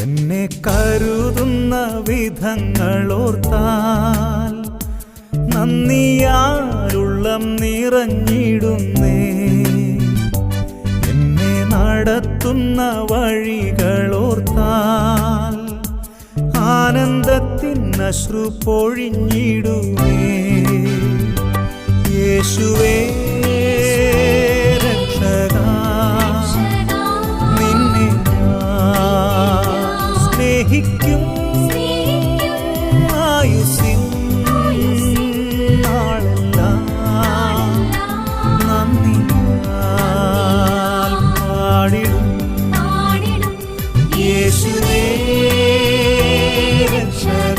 എന്നെ കരുതുന്ന വിധങ്ങളോർത്താൽ നന്ദിയാലുള്ളം നിറഞ്ഞിടുന്നേ. എന്നെ നടത്തുന്ന വഴികളോർത്താൽ ആനന്ദത്തിൻ അശ്രു പൊഴിഞ്ഞിടുമേ. യേശുവേ രക്ഷകാ, നിന്നെ സ്നേഹിക്കും ആയുസ്സിൻ നാളെല്ലാം നന്ദിയാൽ പാടിടും. യേശുവേ രക്ഷകാ.